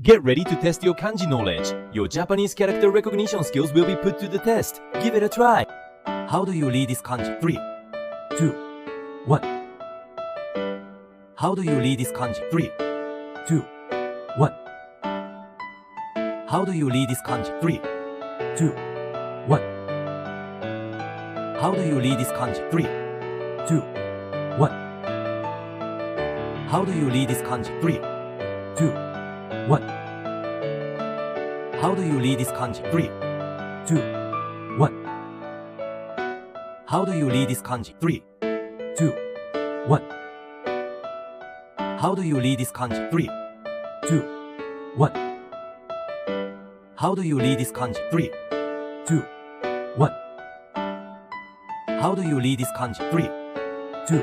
Get ready to test your kanji knowledge. Your Japanese character recognition skills will be put to the test. Give it a try. How do you read this kanji? 3, 2, 1. How do you read this kanji? 3, 2, 1. How do you read this kanji? 3, 2, 1. How do you read this kanji? 3, 2, 1. How do you read this kanji? 3, 2, 1. How do you read this kanji? 3, 2, 1. How do you read this kanji? 3, 2, 1. How do you read this kanji? 3, 2, 1. How do you read this kanji? 3, 2, 1. How do you read this kanji? 3, 2,